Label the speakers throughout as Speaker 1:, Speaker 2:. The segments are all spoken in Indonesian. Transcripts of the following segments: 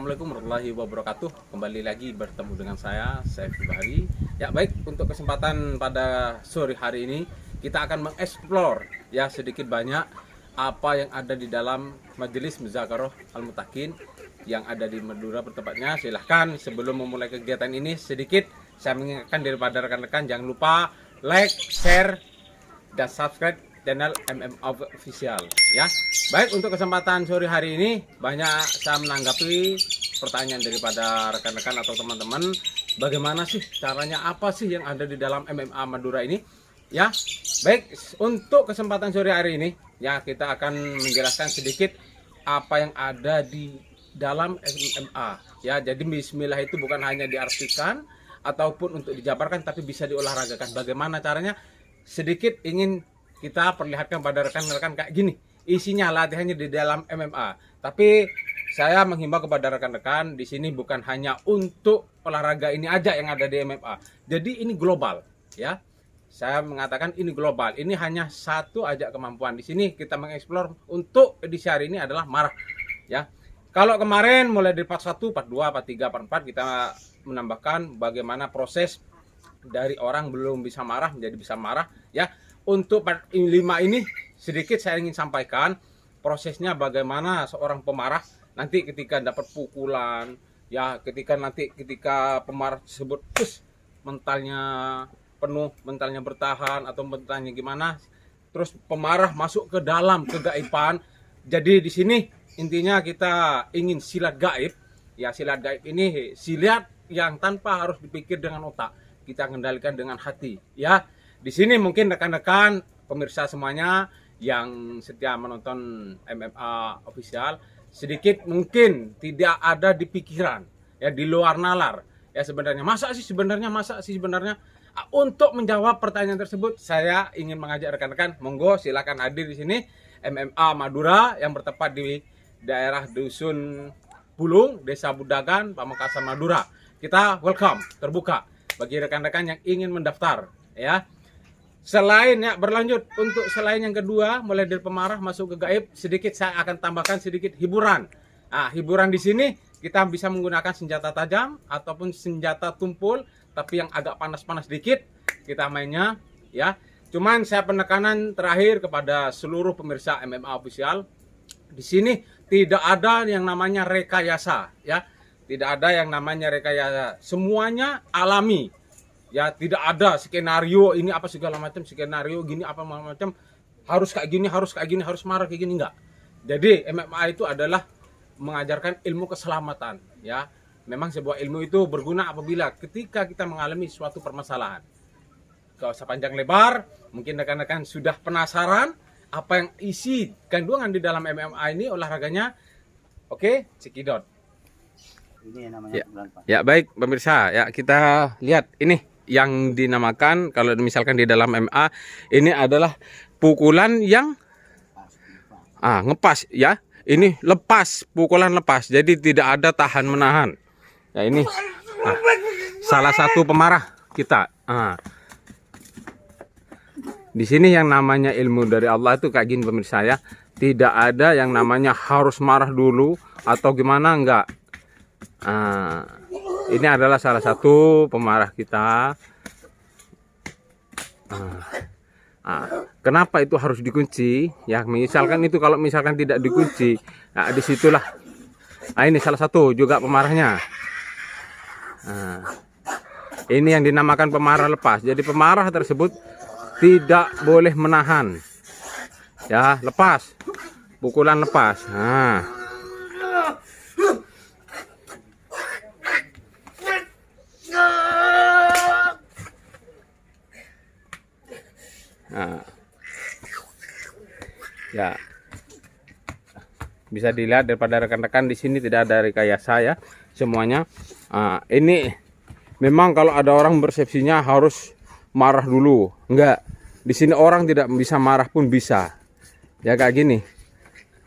Speaker 1: Assalamualaikum warahmatullahi wabarakatuh. Kembali lagi bertemu dengan saya, Saiful Bahri. Ya baik, untuk kesempatan pada sore hari ini kita akan mengeksplor ya sedikit banyak apa yang ada di dalam Majelis Muzakarah Al-Mutakin yang ada di Madura bertempatnya. Silahkan sebelum memulai kegiatan ini sedikit saya mengingatkan daripada rekan-rekan jangan lupa like, share, dan subscribe channel Official ya. Baik, untuk kesempatan sore hari ini banyak saya menanggapi pertanyaan daripada rekan-rekan atau teman-teman, bagaimana sih caranya, apa sih yang ada di dalam MMA Madura ini ya. Baik, untuk kesempatan sore hari ini ya kita akan menjelaskan sedikit apa yang ada di dalam MMA ya. Jadi bismillah itu bukan hanya diartikan ataupun untuk dijabarkan, tapi bisa diolahragakan. Bagaimana caranya? Sedikit ingin kita perlihatkan pada rekan-rekan kayak gini. Isinya latihannya di dalam MMA. Tapi saya menghimbau kepada rekan-rekan di sini bukan hanya untuk olahraga ini aja yang ada di MMA. Jadi ini global ya. Saya mengatakan ini global. Ini hanya satu aja kemampuan. Di sini kita mengeksplor untuk edisi hari ini adalah marah ya. Kalau kemarin mulai dari part 1, part 2, part 3, part 4 kita menambahkan bagaimana proses dari orang belum bisa marah menjadi bisa marah ya. Untuk part 5 ini sedikit saya ingin sampaikan prosesnya bagaimana seorang pemarah nanti ketika dapat pukulan ya, ketika pemarah tersebut mentalnya penuh, mentalnya bertahan atau mentalnya gimana, terus pemarah masuk ke dalam kegaiban. Jadi di sini intinya kita ingin silat gaib ya. Silat gaib ini silat yang tanpa harus dipikir dengan otak, kita kendalikan dengan hati ya. Di sini mungkin rekan-rekan pemirsa semuanya yang setia menonton MMA Official sedikit mungkin tidak ada di pikiran ya, di luar nalar ya. Masa sih sebenarnya untuk menjawab pertanyaan tersebut saya ingin mengajak rekan-rekan, monggo silakan hadir di sini MMA Madura yang bertempat di daerah Dusun Bulung, Desa Budagan, Pamekasan Madura. Kita welcome, terbuka bagi rekan-rekan yang ingin mendaftar ya. Selain ya, berlanjut untuk selain yang kedua mulai dari pemarah masuk ke gaib, sedikit saya akan tambahkan sedikit hiburan. Nah, hiburan di sini kita bisa menggunakan senjata tajam ataupun senjata tumpul, tapi yang agak panas-panas sedikit kita mainnya ya. Cuman saya penekanan terakhir kepada seluruh pemirsa MMA Official, di sini tidak ada yang namanya rekayasa ya. Tidak ada yang namanya rekayasa. Semuanya alami. Ya, tidak ada skenario ini apa segala macam, skenario gini apa macam, harus kayak gini, harus marah kayak gini, enggak. Jadi MMA itu adalah mengajarkan ilmu keselamatan ya. Memang sebuah ilmu itu berguna apabila ketika kita mengalami suatu permasalahan. Kalau sepanjang lebar, mungkin rekan-rekan sudah penasaran apa yang isi kandungan di dalam MMA ini olahraganya. Oke, cekidot.
Speaker 2: Ini namanya
Speaker 1: ya baik pemirsa ya, kita lihat ini yang dinamakan kalau misalkan di dalam MMA ini adalah pukulan yang ngepas ya. Ini lepas, pukulan lepas, jadi tidak ada tahan menahan ya. Ini salah satu pemarah kita. Di sini yang namanya ilmu dari Allah itu kayak gini pemirsa ya. Tidak ada yang namanya harus marah dulu atau gimana, enggak. Ini adalah salah satu pemarah kita. Kenapa itu harus dikunci? Ya, misalkan itu kalau misalkan tidak dikunci, nah disitulah. Ini salah satu juga pemarahnya. Ini yang dinamakan pemarah lepas. Jadi pemarah tersebut tidak boleh menahan. Ya, lepas. Pukulan lepas. Ya, bisa dilihat daripada rekan-rekan di sini tidak ada rekayasa ya, semuanya. Ini memang kalau ada orang persepsinya harus marah dulu, enggak. Di sini orang tidak bisa marah pun bisa. Ya kayak gini.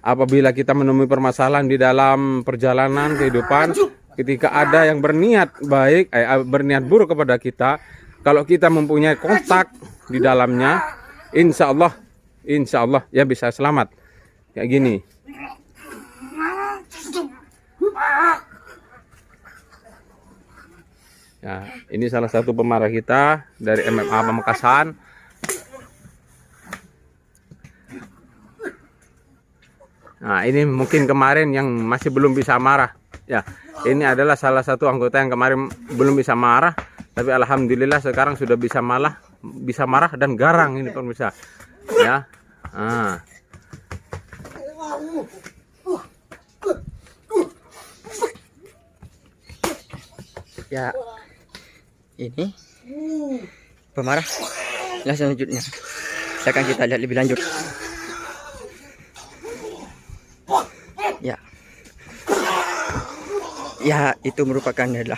Speaker 1: Apabila kita menemui permasalahan di dalam perjalanan kehidupan, ketika ada yang berniat baik, berniat buruk kepada kita, kalau kita mempunyai kontak di dalamnya, insya Allah ya bisa selamat kayak gini. Ya, ini salah satu pemarah kita dari MMA Pamekasan. Nah, ini mungkin kemarin yang masih belum bisa marah. Ya, ini adalah salah satu anggota yang kemarin belum bisa marah, tapi alhamdulillah sekarang sudah bisa marah dan garang ini pemirsa. Ya. Nah.
Speaker 3: Ya, ini pemarah. Nah, selanjutnya akan kita lihat lebih lanjut. Ya, itu merupakan adalah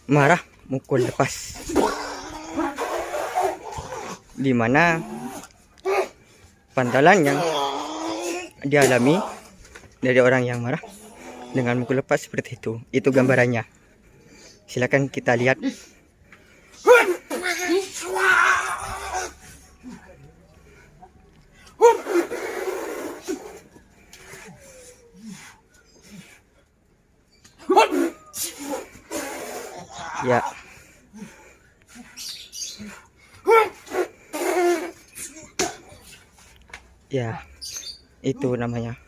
Speaker 3: marah mukul lepas, dimana pantalan yang dialami dari orang yang marah dengan mukul lepas seperti itu. Itu gambarannya. Silakan kita lihat. Ya. Ya, itu namanya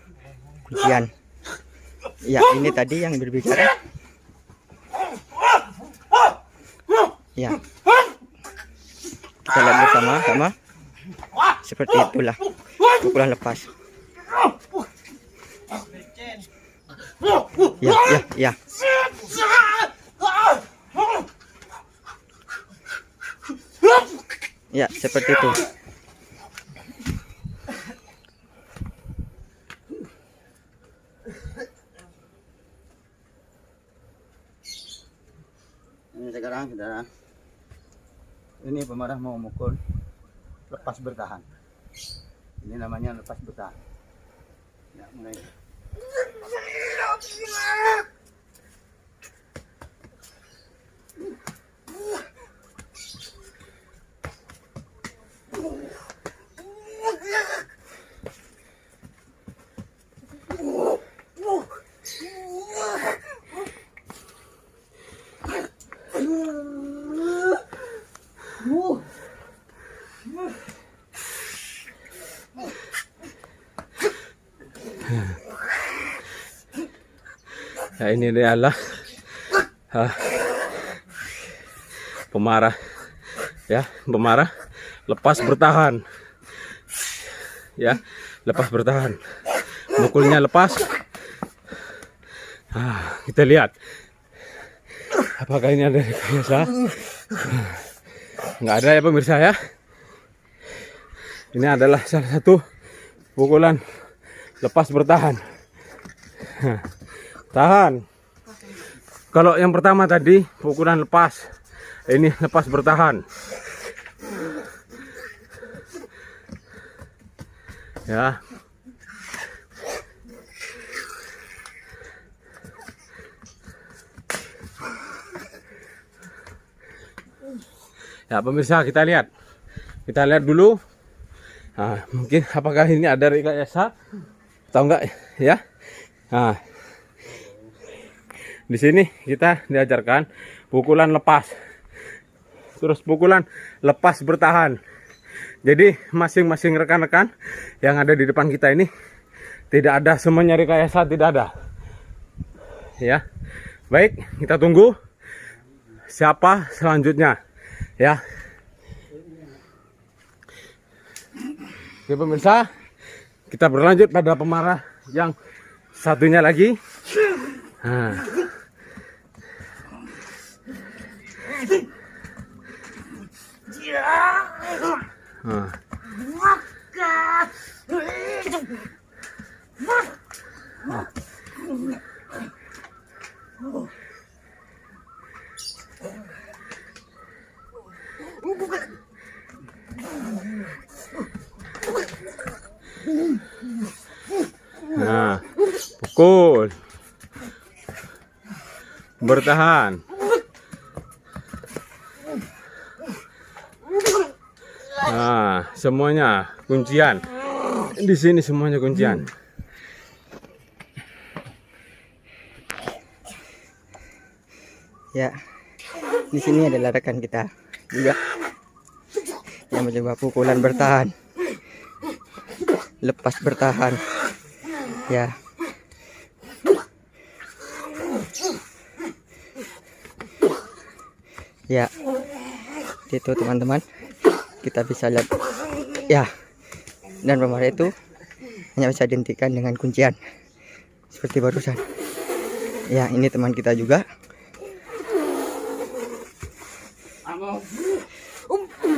Speaker 3: kuncian. Ya, ini tadi yang berbicara. Ya, kita lihat bersama-sama. Seperti itulah pukulan lepas. Ya. Ya, seperti itu.
Speaker 2: Ini sekarang saudara, ini pemarah mau mukul lepas bertahan. Ini namanya lepas bertahan. Ya, mulai.
Speaker 1: Ya, ini adalah pemarah, ya, pemarah lepas bertahan, ya, lepas bertahan, mukulnya lepas. Kita lihat apakah ini ada rekayasa. Nggak ada ya pemirsa ya. Ini adalah salah satu pukulan lepas bertahan. Tahan. Kalau yang pertama tadi pukulan lepas, ini lepas bertahan. Ya. Ya pemirsa, kita lihat dulu. Nah, mungkin apakah ini ada rekayasa atau enggak ya. Nah, di sini kita diajarkan pukulan lepas, terus pukulan lepas bertahan. Jadi masing-masing rekan-rekan yang ada di depan kita ini tidak ada semuanya rekayasa, tidak ada. Ya, baik, kita tunggu siapa selanjutnya. Ya, oke pemirsa, kita berlanjut pada pemarah yang satunya lagi. Nah. Nah, pukul bertahan. Nah, semuanya kuncian. Di sini semuanya kuncian.
Speaker 3: Ya. Di sini adalah rekan kita juga yang mencoba pukulan bertahan, lepas bertahan. Ya. Ya. Itu teman-teman. Kita bisa lihat. Ya. Dan pemarah itu hanya bisa dihentikan dengan kuncian seperti barusan. Ya, ini teman kita juga.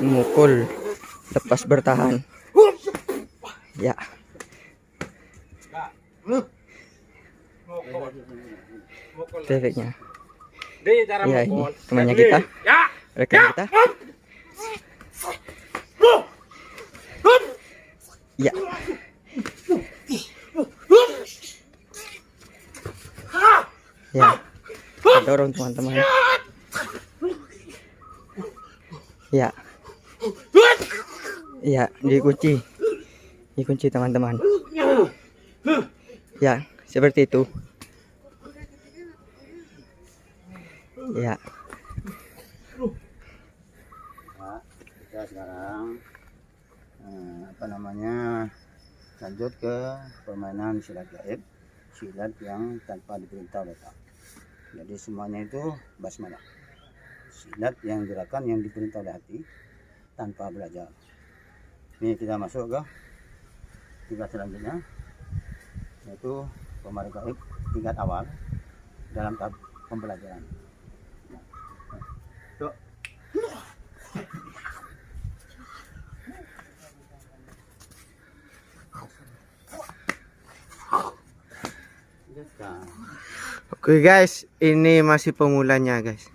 Speaker 3: Memukul lepas bertahan. Ya. Itu efeknya. Ya, ini temannya kita, rekan kita. Ya. Ya. Dorong teman-teman. Ya. Ya, dikunci. Dikunci teman-teman. Ya, seperti itu. Ya.
Speaker 2: Nah, kita sekarang lanjut ke permainan silat gaib, silat yang tanpa diperintah oleh otak. Jadi semuanya itu basmalah, silat yang gerakan yang diperintah oleh hati tanpa belajar. Ini kita masuk ke tingkat selanjutnya, yaitu pemarah gaib tingkat awal dalam tahap pembelajaran. Tuh.
Speaker 3: Oke guys, ini masih pemulanya guys,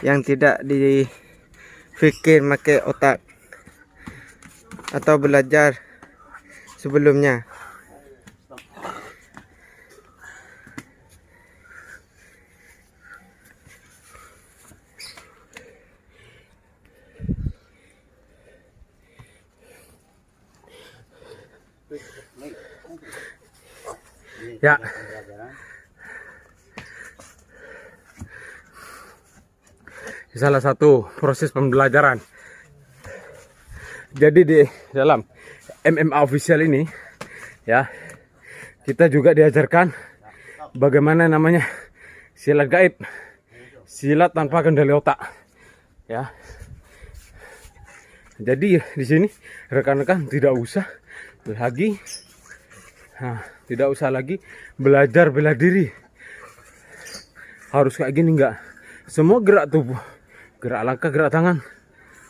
Speaker 3: yang tidak dipikir pakai otak atau belajar sebelumnya.
Speaker 1: Ya. Salah satu proses pembelajaran. Jadi di dalam MMA official ini ya, kita juga diajarkan bagaimana namanya silat gaib, silat tanpa kendali otak. Ya. Jadi di sini rekan-rekan tidak usah lagi belajar bela diri. Harus kayak gini enggak. Semua gerak tubuh, gerak langkah, gerak tangan,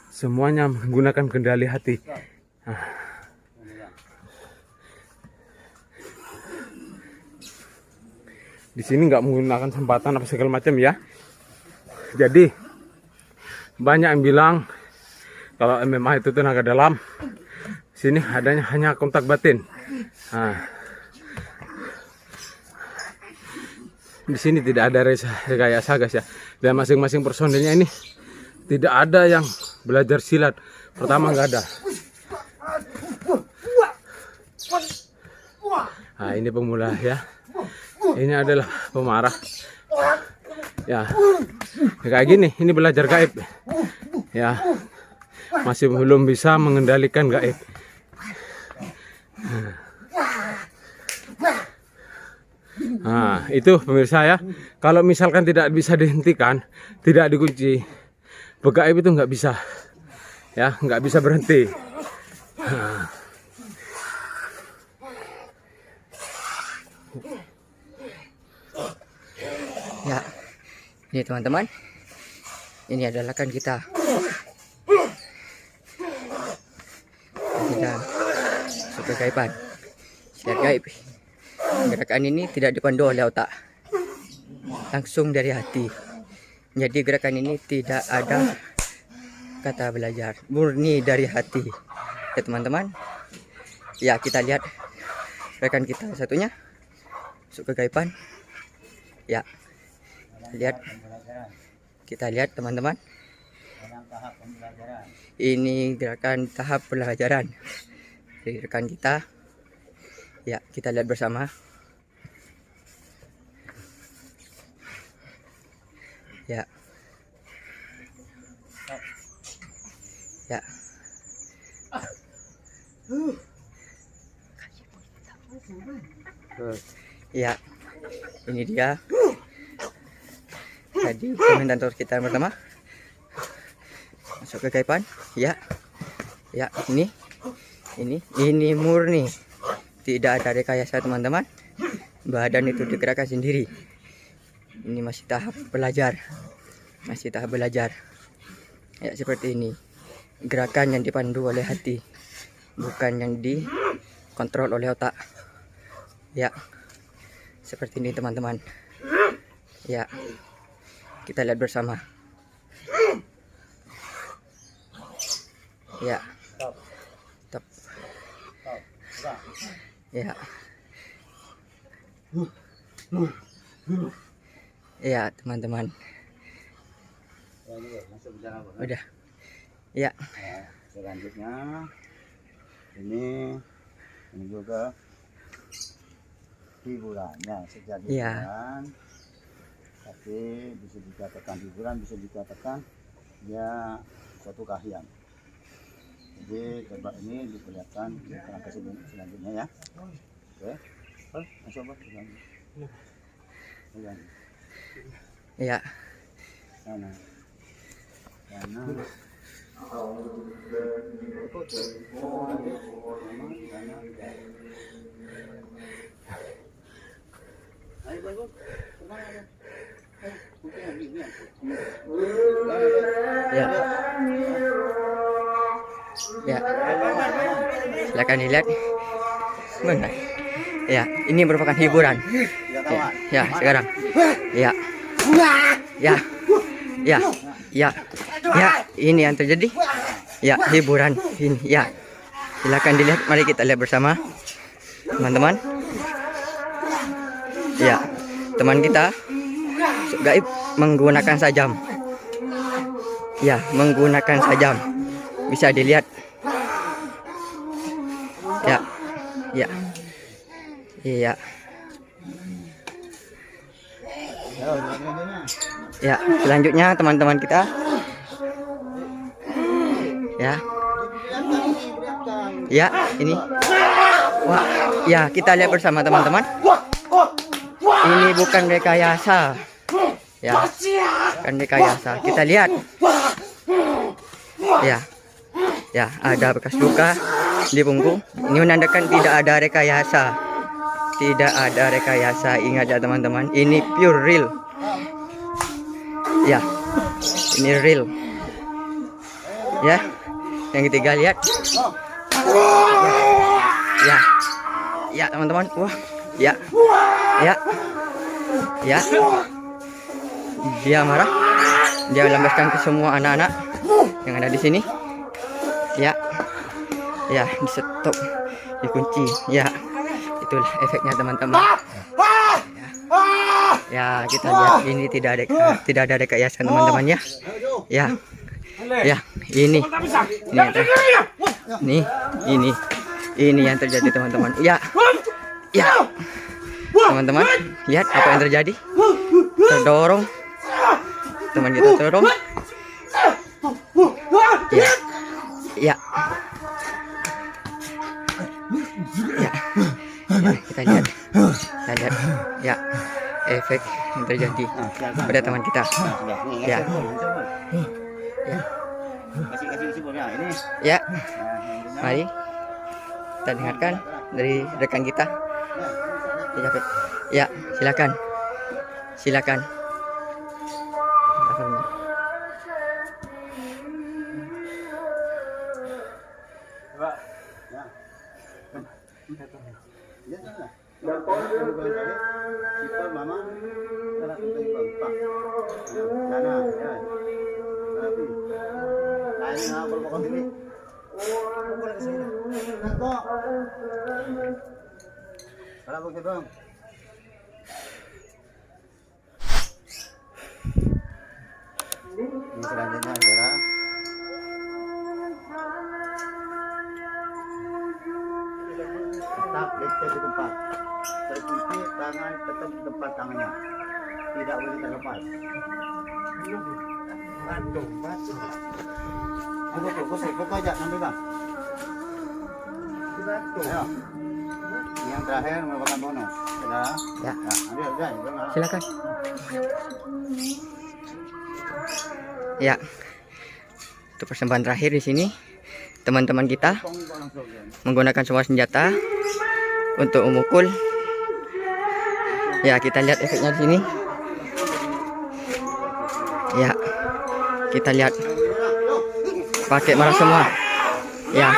Speaker 1: semuanya menggunakan kendali hati. Di sini nggak menggunakan sempatan apa segala macam ya. Jadi banyak yang bilang kalau MMA itu tenaga dalam. Sini adanya hanya kontak batin. Di sini tidak ada rekayasa guys ya. Dan masing-masing personilnya ini tidak ada yang belajar silat. Pertama nggak ada. Nah, ini pemula ya. Ini adalah pemarah. Ya. Kayak gini, ini belajar gaib. Ya. Masih belum bisa mengendalikan gaib. Nah, itu pemirsa ya. Kalau misalkan tidak bisa dihentikan, tidak dikunci, gaib itu nggak bisa, ya, nggak bisa berhenti.
Speaker 3: Ya, ini teman-teman, ini adalah kan kita kegaiban, silat gaib. Gerakan ini tidak dipandu oleh otak, langsung dari hati. Jadi gerakan ini tidak ada kata belajar, murni dari hati ya teman-teman. Ya, kita lihat rekan kita satunya masuk kegaiban. Ya, kita lihat teman-teman, ini gerakan tahap pembelajaran dari rekan kita. Ya, kita lihat bersama. Ya. Ya. Ya. Ini dia. Tadi komentator kita yang pertama. Masuk ke kaipan. Ya. Ya, ini murni. Tidak ada rekayasa, teman-teman. Badan itu digerakkan sendiri. Ini masih tahap belajar. Ya, seperti ini. Gerakan yang dipandu oleh hati, bukan yang dikontrol oleh otak. Ya, seperti ini teman-teman. Ya, kita lihat bersama. Ya, stop. Ya, ya teman-teman. Udah. Ya.
Speaker 2: Nah, selanjutnya ini juga hiburannya, sejak hiburan, tapi bisa dikatakan hiburan, bisa dikatakan ya suatu kahiyang. Jadi coba ini diperlihatkan di kerangka selanjutnya ya. Oke, coba
Speaker 3: Ya.
Speaker 2: sana.
Speaker 3: Ya. Ya. Silakan dilihat. Benar. Ya, ini merupakan hiburan. Ya, sekarang. Ya. Ya. Ya. Ya. Ya, ini yang terjadi. Ya, hiburan ini. Ya. Silakan dilihat. Mari kita lihat bersama, teman-teman. Ya, teman kita gaib menggunakan sajam. Ya, menggunakan sajam. Bisa dilihat. Ya. Ya. Iya. Ya, selanjutnya teman-teman kita. Ya. Ya, ini. Wah, ya, kita lihat bersama teman-teman. Ini bukan rekayasa. Ya. Bukan rekayasa. Kita lihat. Ya. Ya, ada bekas luka di punggung. Ini menandakan tidak ada rekayasa. Tidak ada rekayasa. Ingat ya teman-teman, ini pure real. Ya, ini real. Ya, yang ketiga lihat. Ya, ya teman-teman. Wah, ya, ya, ya. Dia marah. Dia lambaskan ke semua anak-anak yang ada di sini. Ya, ya, di stop, dikunci. Ya, itulah efeknya teman-teman. Ya, kita lihat ini tidak ada rekayasa teman-teman ya. Ya, ya, ini yang terjadi teman-teman. Ya, ya, teman-teman, lihat apa yang terjadi. Terdorong, teman kita terdorong. Ya, ya, ya, ya, kita lihat, ya, efek yang terjadi pada teman kita. Ya, ya, mari kita dengarkan dari rekan kita. Ya, silakan, silakan.
Speaker 2: Ini selanjutnya adalah tetap lecet di tempat, terkunci tangan tetap di tempat tangannya, tidak boleh terlepas. Fokus aja nanti bang. Ayo. Yang terakhir merupakan bonus. Sudah.
Speaker 3: Ya.
Speaker 2: Udah.
Speaker 3: Silakan. Ya. Untuk persembahan terakhir di sini, teman-teman kita menggunakan semua senjata untuk memukul. Ya, kita lihat efeknya di sini. Ya. Kita lihat pakai marah semua. Ya.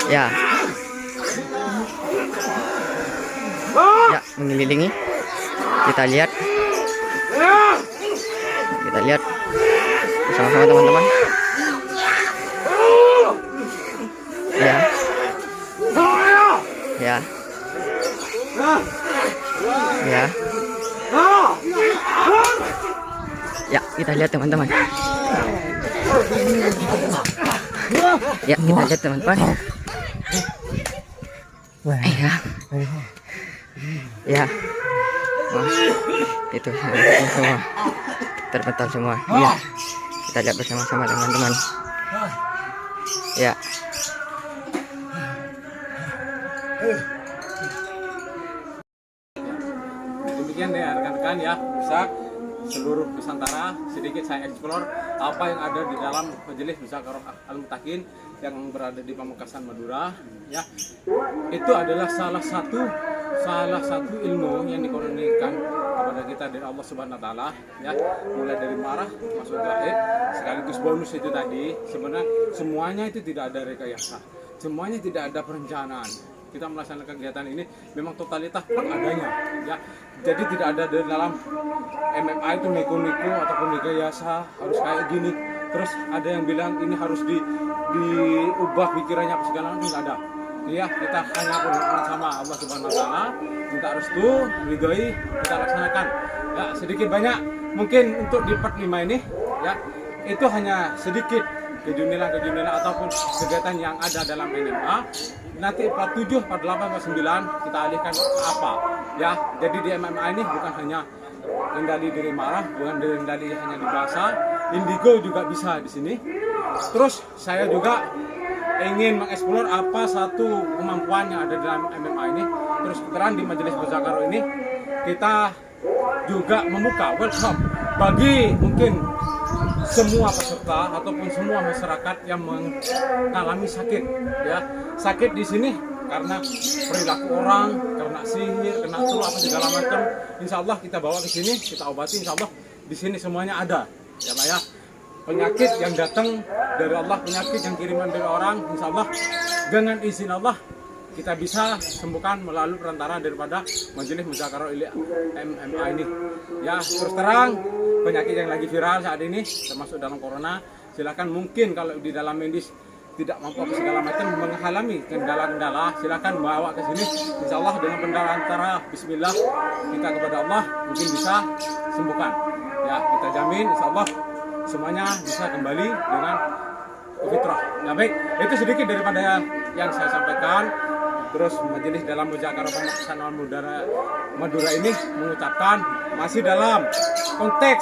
Speaker 3: Ya. Ya, mengelilingi. Kita lihat bersama-sama teman-teman. Ya. Ya. Ya. Ya, kita lihat teman-teman. Ya, kita lihat teman-teman. Ya. Ya. Wah, itu semua terpental semua. Ya. Kita lihat bersama-sama teman-teman. Ya.
Speaker 1: Demikian ya rekan-rekan ya, bisa seluruh Nusantara sedikit saya eksplor apa yang ada di dalam Majelis Muzakarah Al-Mutakin yang berada di Pamekasan Madura ya. Itu adalah salah satu ilmu yang dikurniakan kepada kita dari Allah Subhanahu wa taala ya, mulai dari marah masuk gaib sekaligus bonus itu tadi. Sebenarnya semuanya itu tidak ada rekayasa, semuanya tidak ada perencanaan. Kita melaksanakan kegiatan ini memang totalitas adanya ya. Jadi tidak ada di dalam MMA itu neko-neko ataupun rekayasa harus kayak gini. Terus ada yang bilang ini harus diubah pikirannya apa segala macam, nggak ada. Ya, kita hanya berdoa sama Allah Subhanahu wa taala, minta restu, ridhoi, kita laksanakan. Ya, sedikit banyak mungkin untuk di part 5 ini ya, itu hanya sedikit kejumilan ataupun kegiatan yang ada dalam MMA. Nanti part 7, part 8, part 9 kita alihkan ke apa ya. Jadi di MMA ini bukan hanya kendali diri marah, bukan kendali hanya di bahasa, indigo juga bisa di sini. Terus saya juga ingin mengeksplor apa satu kemampuan yang ada dalam MMA ini. Terus kebetulan di Majelis Muzakarah ini kita juga membuka welcome bagi mungkin semua peserta ataupun semua masyarakat yang mengalami sakit ya. Sakit di sini karena perilaku orang, karena sihir, kena tulah apa segala macam. Insya Allah kita bawa ke sini, kita obati. Insya Allah di sini semuanya ada ya Pak ya. Penyakit yang datang dari Allah, penyakit yang kiriman dari orang, insya Allah dengan izin Allah kita bisa sembuhkan melalui perantara daripada Majelis Muzakarah MMA ini. Ya, terus terang penyakit yang lagi viral saat ini termasuk dalam corona, silakan mungkin kalau di dalam medis tidak mampu segala macam mengalami kendala-kendala, silakan bawa ke sini. Insya Allah dengan perantara Bismillah kita kepada Allah mungkin bisa sembuhkan. Ya, kita jamin insya Allah semuanya bisa kembali dengan fitrah. Ya baik, itu sedikit daripada yang saya sampaikan. Terus majelis dalam Muzakarah Pamekasan Madura ini mengucapkan masih dalam konteks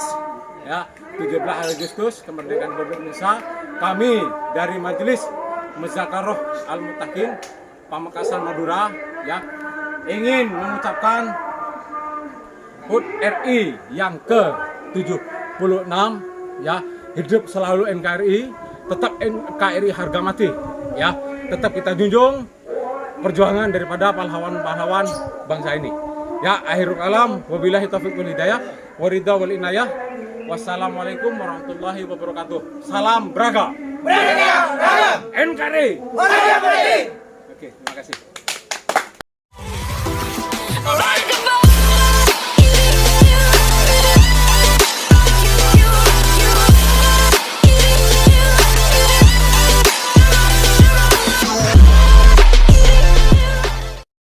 Speaker 1: ya 17 Agustus kemerdekaan Republik Indonesia, kami dari Majelis Muzakarah Al-Mutakin Pamekasan Madura ya ingin mengucapkan HUT RI yang ke-76 ya, hidup selalu NKRI, tetap NKRI harga mati ya, tetap kita junjung perjuangan daripada pahlawan-pahlawan bangsa ini ya. Akhirul kalam, wabillahi taufiq wal hidayah, waridha wal inayah. Wassalamualaikum warahmatullahi wabarakatuh. Salam Braga NKRI. Oke, terima kasih.